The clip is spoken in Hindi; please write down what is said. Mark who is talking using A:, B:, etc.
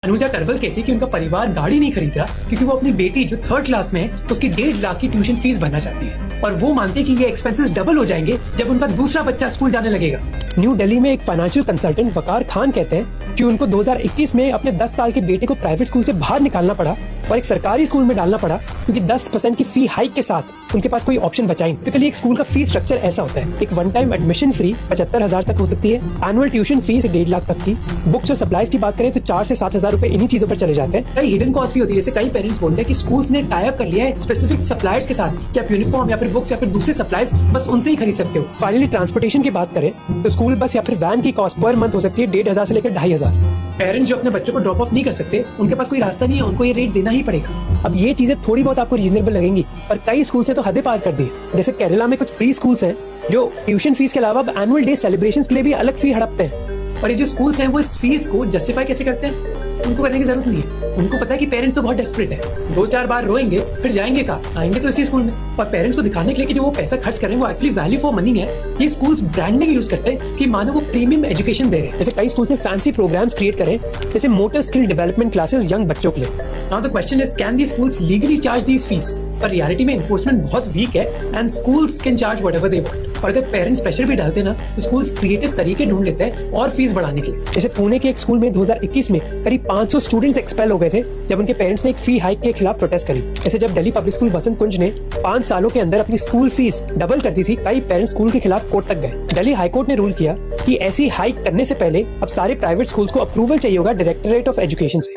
A: अनुजा करवल कहती है कि उनका परिवार गाड़ी नहीं खरीद रहा क्योंकि वो अपनी बेटी जो 3rd क्लास में है उसकी 1.5 लाख की ट्यूशन फीस भरना चाहती है और वो मानते हैं कि ये एक्सपेंसेस डबल हो जाएंगे जब उनका दूसरा बच्चा स्कूल जाने लगेगा। न्यू दिल्ली में एक फाइनेंशियल कंसल्टेंट वकार खान कहते हैं कि उनको 2021 में अपने 10 साल के बेटे को प्राइवेट स्कूल से बाहर निकालना पड़ा और एक सरकारी स्कूल में डालना पड़ा क्योंकि 10% की फी हाइक के साथ उनके पास कोई ऑप्शन बचा ही नहीं। टिपिकली एक स्कूल का फीस स्ट्रक्चर ऐसा होता है, एक वन टाइम एडमिशन फ्री 75,000 तक हो सकती है, एनुअल ट्यूशन फीस 1.5 लाख तक की, बुक्स और सप्लाईज की बात करें तो 4 से 7,000 रुपए इन्हीं चीजों पर चले जाते हैं। कई हिडन कॉस्ट भी होती है, जैसे कई पेरेंट्स बोलते हैं कि स्कूल्स ने टाई अप कर लिया है स्पेसिफिक सप्लायर्स के साथ कि आप यूनिफॉर्म या फिर बुक्स या फिर दूसरे सप्लाईज बस उनसे ही खरीद सकते हो। फाइनली ट्रांसपोर्टेशन की बात करें तो स्कूल बस या फिर वैन की कॉस्ट पर मंथ हो सकती है 1,500 से लेकर 2,500। पेरेंट्स जो अपने बच्चों को ड्रॉप ऑफ नहीं कर सकते उनके पास कोई रास्ता नहीं है, उनको ये रेट देना ही पड़ेगा। अब ये चीजें थोड़ी बहुत आपको रीजनेबल लगेंगी पर कई स्कूल से तो हदें पार कर दी। जैसे केरला में कुछ फ्री स्कूल्स हैं जो ट्यूशन फीस के अलावा एनुअल डे सेलिब्रेशंस के लिए भी अलग फी हड़पते हैं और ये जो स्कूल्स हैं वो इस फीस को जस्टिफाई कैसे करते हैं? उनको करने की जरूरत नहीं है। उनको पता है कि पेरेंट्स तो बहुत डेस्परेट है, 2-4 बार रोएंगे फिर जाएंगे कहाँ, आएंगे तो इसी स्कूल में। और पेरेंट्स को दिखाने के लिए कि जो वो पैसा खर्च कर रहे हैं वो एक्चुअली वैल्यू फॉर मनी है, ये स्कूल्स ब्रांडिंग यूज करते हैं कि मानो वो प्रीमियम एजुकेशन दे रहे हैं। जैसे कई स्कूल्स ने फैंसी प्रोग्राम्स क्रिएट करें जैसे motor skill development classes young बच्चों के लिए। Now the question is can the schools legally charge these fees? पर रियलिटी में एनफोर्समेंट बहुत वीक है and schools can charge whatever they want. और अगर पेरेंट्स प्रेशर भी डालते ना तो स्कूल्स क्रिएटिव तरीके ढूंढ लेते हैं और फीस बढ़ाने के लिए। जैसे पुणे के एक स्कूल में 2021 में करीब 500 स्टूडेंट्स एक्सपेल हो गए थे जब उनके पेरेंट्स ने एक फी हाइक के खिलाफ प्रोटेस्ट करी। ऐसे जब दिल्ली पब्लिक स्कूल वसंत कुंज ने 5 सालों के अंदर अपनी स्कूल फीस डबल कर दी थी, कई पेरेंट्स स्कूल के खिलाफ कोर्ट तक गए। दिल्ली हाईकोर्ट ने रूल किया कि ऐसी हाइक करने से पहले अब सारे प्राइवेट स्कूल्स को अप्रूवल चाहिए होगा डायरेक्टरेट ऑफ एजुकेशन से।